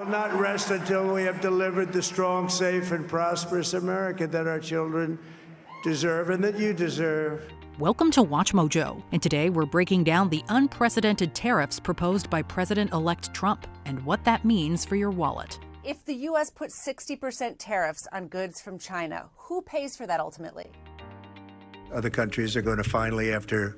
will not rest until we have delivered the strong, safe, and prosperous America that our children deserve and that you deserve. Welcome to WatchMojo, and today we're breaking down the unprecedented tariffs proposed by President-elect Trump and what that means for your wallet. If the U.S. puts 60% tariffs on goods from China, who pays for that ultimately? Other countries are going to finally, after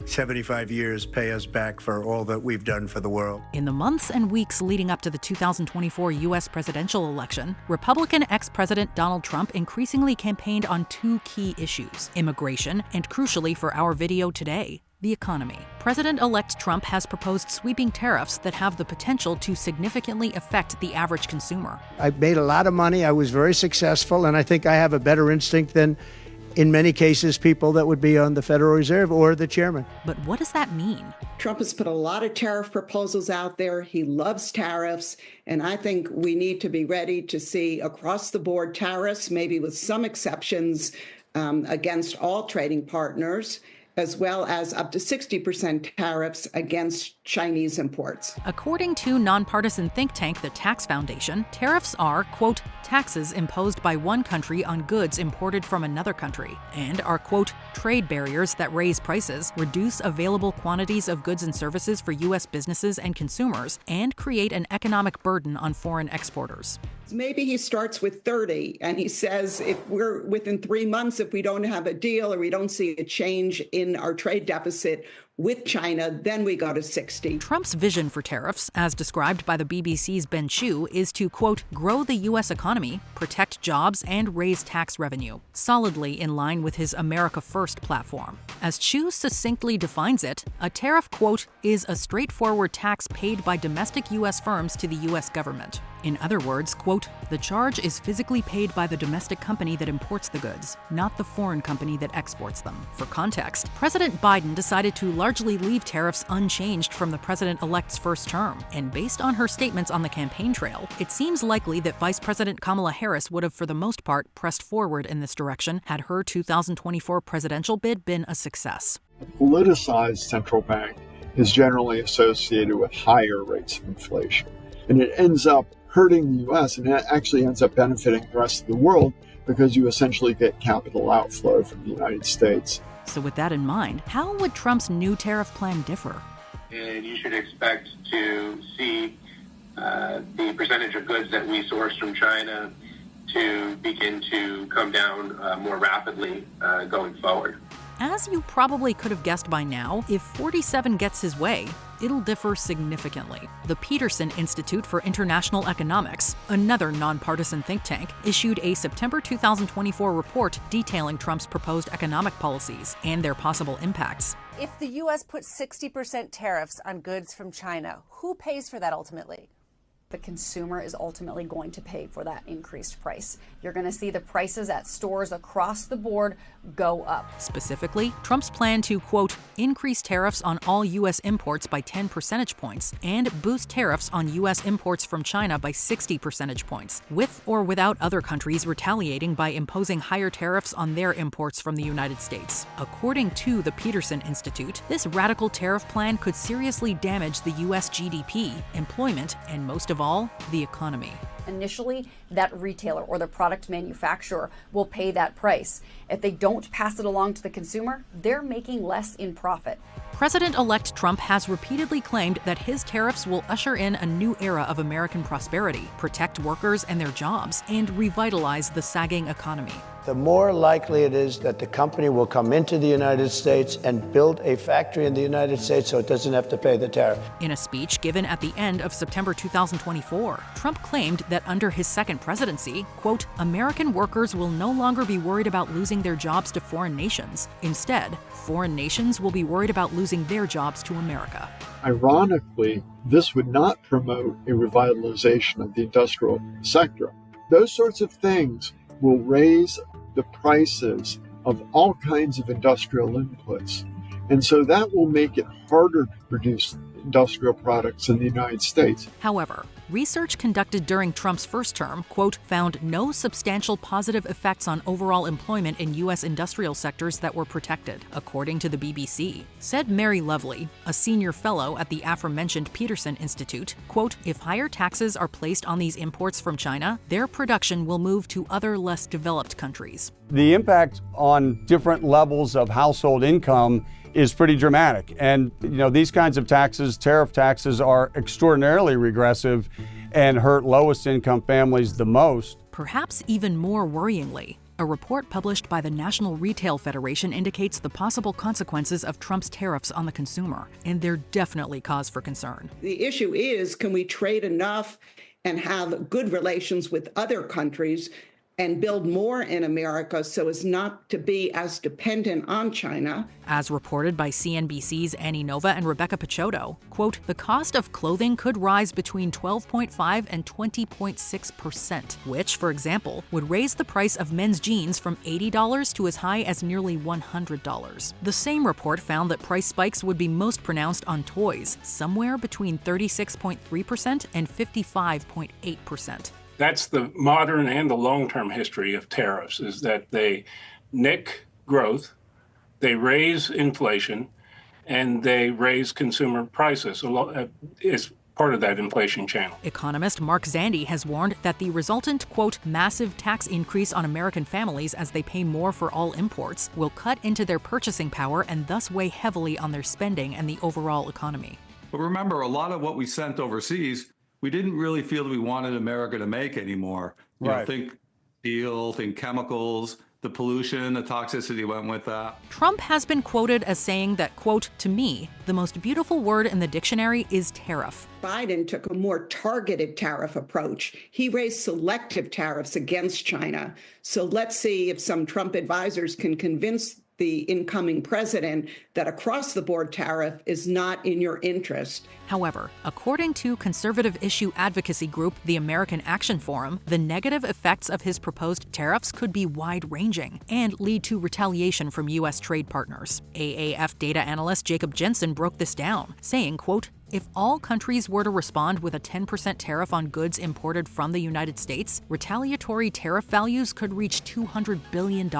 75 years, pay us back for all that we've done for the world. In the months and weeks leading up to the 2024 U.S. presidential election, Republican ex-President Donald Trump increasingly campaigned on two key issues: immigration and, crucially for our video today, the economy. President-elect Trump has proposed sweeping tariffs that have the potential to significantly affect the average consumer. I made a lot of money. I was very successful, and I think I have a better instinct than, in many cases, people that would be on the Federal Reserve or the chairman. But what does that mean? Trump has put a lot of tariff proposals out there. He loves tariffs. And I think we need to be ready to see across the board tariffs, maybe with some exceptions against all trading partners, as well as up to 60% tariffs against Chinese imports. According to nonpartisan think tank the Tax Foundation, tariffs are, quote, taxes imposed by one country on goods imported from another country, and are, quote, trade barriers that raise prices, reduce available quantities of goods and services for U.S. businesses and consumers, and create an economic burden on foreign exporters. Maybe he starts with 30 and he says if we're within 3 months, if we don't have a deal or we don't see a change in our trade deficit with China, then we go to 60. Trump's vision for tariffs, as described by the BBC's Ben Chu, is to, quote, grow the U.S. economy, protect jobs, and raise tax revenue, solidly in line with his America First platform. As Chu succinctly defines it, a tariff, quote, is a straightforward tax paid by domestic U.S. firms to the U.S. government. In other words, quote, the charge is physically paid by the domestic company that imports the goods, not the foreign company that exports them. For context, President Biden decided to largely leave tariffs unchanged from the president-elect's first term, and based on her statements on the campaign trail, it seems likely that Vice President Kamala Harris would have, for the most part, pressed forward in this direction had her 2024 presidential bid been a success. A politicized central bank is generally associated with higher rates of inflation, and it ends up hurting the U.S. and it actually ends up benefiting the rest of the world because you essentially get capital outflow from the United States. So with that in mind, how would Trump's new tariff plan differ? And you should expect to see the percentage of goods that we source from China to begin to come down more rapidly going forward. As you probably could have guessed by now, if 47 gets his way, it'll differ significantly. The Peterson Institute for International Economics, another nonpartisan think tank, issued a September 2024 report detailing Trump's proposed economic policies and their possible impacts. If the U.S. puts 60% tariffs on goods from China, who pays for that ultimately? The consumer is ultimately going to pay for that increased price. You're going to see the prices at stores across the board go up. Specifically, Trump's plan to, quote, increase tariffs on all U.S. imports by 10 percentage points and boost tariffs on U.S. imports from China by 60 percentage points, with or without other countries retaliating by imposing higher tariffs on their imports from the United States. According to the Peterson Institute, this radical tariff plan could seriously damage the U.S. GDP, employment, and most of all, the economy. Initially, that retailer or the product manufacturer will pay that price. If they don't pass it along to the consumer, they're making less in profit. President-elect Trump has repeatedly claimed that his tariffs will usher in a new era of American prosperity, protect workers and their jobs, and revitalize the sagging economy. The more likely it is that the company will come into the United States and build a factory in the United States so it doesn't have to pay the tariff. In a speech given at the end of September 2024, Trump claimed that under his second presidency, quote, American workers will no longer be worried about losing their jobs to foreign nations. Instead, foreign nations will be worried about losing their jobs to America. Ironically, this would not promote a revitalization of the industrial sector. Those sorts of things will raise the prices of all kinds of industrial inputs. And so that will make it harder to produce industrial products in the United States. However, research conducted during Trump's first term, quote, found no substantial positive effects on overall employment in U.S. industrial sectors that were protected, according to the BBC. Said Mary Lovely, a senior fellow at the aforementioned Peterson Institute, quote, if higher taxes are placed on these imports from China, their production will move to other less developed countries. The impact on different levels of household income is pretty dramatic. And, these kinds of taxes, tariff taxes, are extraordinarily regressive and hurt lowest income families the most. Perhaps even more worryingly, a report published by the National Retail Federation indicates the possible consequences of Trump's tariffs on the consumer, and they're definitely cause for concern. The issue is, can we trade enough and have good relations with other countries and build more in America so as not to be as dependent on China? As reported by CNBC's Annie Nova and Rebecca Picciotto, quote, the cost of clothing could rise between 12.5 and 20.6%, which, for example, would raise the price of men's jeans from $80 to as high as nearly $100. The same report found that price spikes would be most pronounced on toys, somewhere between 36.3% and 55.8%. That's the modern and the long-term history of tariffs, is that they nick growth, they raise inflation, and they raise consumer prices. It's part of that inflation channel. Economist Mark Zandi has warned that the resultant, quote, massive tax increase on American families as they pay more for all imports will cut into their purchasing power and thus weigh heavily on their spending and the overall economy. But remember, a lot of what we sent overseas, we didn't really feel that we wanted America to make anymore. Think steel, think chemicals, the pollution, the toxicity went with that. Trump has been quoted as saying that, quote, to me, the most beautiful word in the dictionary is tariff. Biden took a more targeted tariff approach. He raised selective tariffs against China. So let's see if some Trump advisors can convince the incoming president that across-the-board tariff is not in your interest. However, according to conservative issue advocacy group the American Action Forum, the negative effects of his proposed tariffs could be wide-ranging and lead to retaliation from U.S. trade partners. AAF data analyst Jacob Jensen broke this down, saying, quote, if all countries were to respond with a 10% tariff on goods imported from the United States, retaliatory tariff values could reach $200 billion.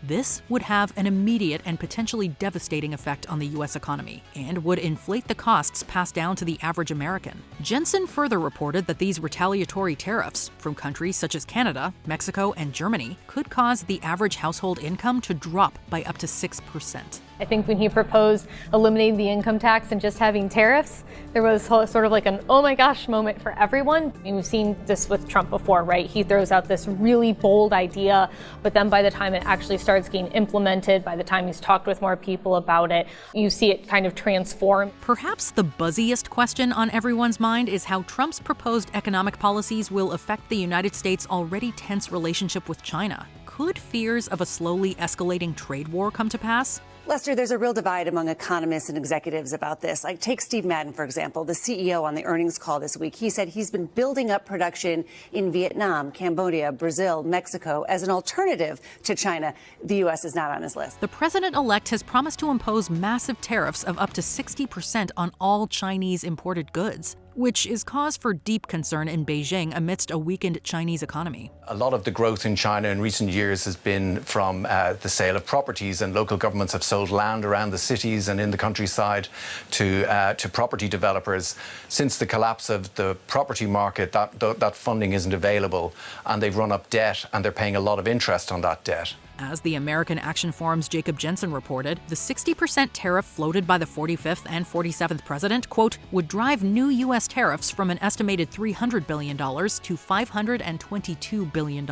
This would have an immediate and potentially devastating effect on the U.S. economy and would inflate the costs passed down to the average American. Jensen further reported that these retaliatory tariffs from countries such as Canada, Mexico, and Germany could cause the average household income to drop by up to 6%. I think when he proposed eliminating the income tax and just having tariffs, there was sort of like an oh my gosh moment for everyone. I mean, we've seen this with Trump before, right? He throws out this really bold idea, but then by the time it actually starts getting implemented, by the time he's talked with more people about it, you see it kind of transform. Perhaps the buzziest question on everyone's mind is how Trump's proposed economic policies will affect the United States' already tense relationship with China. Could fears of a slowly escalating trade war come to pass? Lester, there's a real divide among economists and executives about this. Like, take Steve Madden, for example, the CEO on the earnings call this week. He said he's been building up production in Vietnam, Cambodia, Brazil, Mexico as an alternative to China. The U.S. is not on his list. The president-elect has promised to impose massive tariffs of up to 60% on all Chinese imported goods, which is cause for deep concern in Beijing amidst a weakened Chinese economy. A lot of the growth in China in recent years has been from the sale of properties, and local governments have sold land around the cities and in the countryside to property developers. Since the collapse of the property market, that funding isn't available, and they've run up debt, and they're paying a lot of interest on that debt. As the American Action Forum's Jacob Jensen reported, the 60% tariff floated by the 45th and 47th president, quote, would drive new U.S. tariffs from an estimated $300 billion to $522 billion,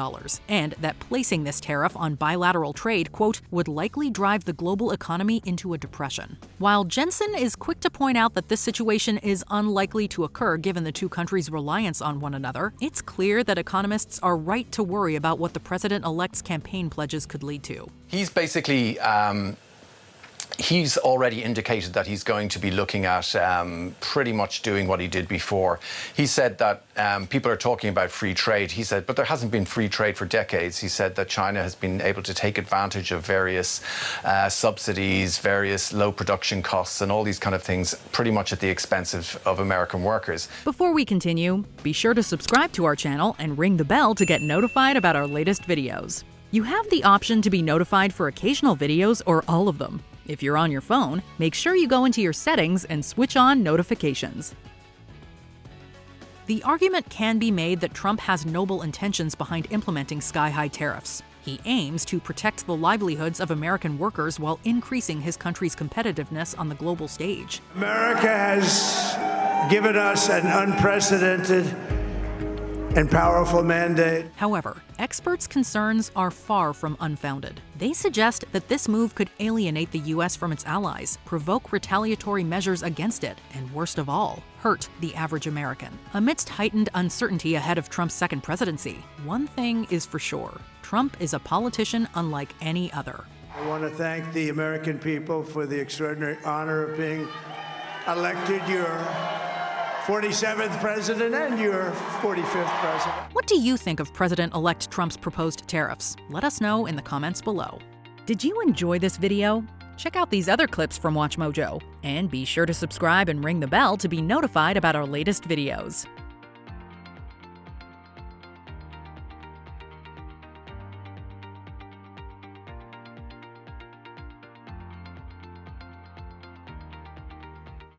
and that placing this tariff on bilateral trade, quote, would likely drive the global economy into a depression. While Jensen is quick to point out that this situation is unlikely to occur given the two countries' reliance on one another, it's clear that economists are right to worry about what the president-elect's campaign pledges could lead to. He's basically He's already indicated that he's going to be looking at pretty much doing what he did before. He said that people are talking about free trade. He said, but there hasn't been free trade for decades. He said that China has been able to take advantage of various subsidies, various low production costs, and all these kind of things pretty much at the expense of American workers. Before we continue, be sure to subscribe to our channel and ring the bell to get notified about our latest videos. You have the option to be notified for occasional videos or all of them. If you're on your phone, make sure you go into your settings and switch on notifications. The argument can be made that Trump has noble intentions behind implementing sky-high tariffs. He aims to protect the livelihoods of American workers while increasing his country's competitiveness on the global stage. America has given us an unprecedented and powerful mandate. However, experts' concerns are far from unfounded. They suggest that this move could alienate the U.S. from its allies, provoke retaliatory measures against it, and worst of all, hurt the average American. Amidst heightened uncertainty ahead of Trump's second presidency, one thing is for sure: Trump is a politician unlike any other. I want to thank the American people for the extraordinary honor of being elected your 47th president and your 45th president. What do you think of President-elect Trump's proposed tariffs? Let us know in the comments below. Did you enjoy this video? Check out these other clips from WatchMojo, and be sure to subscribe and ring the bell to be notified about our latest videos.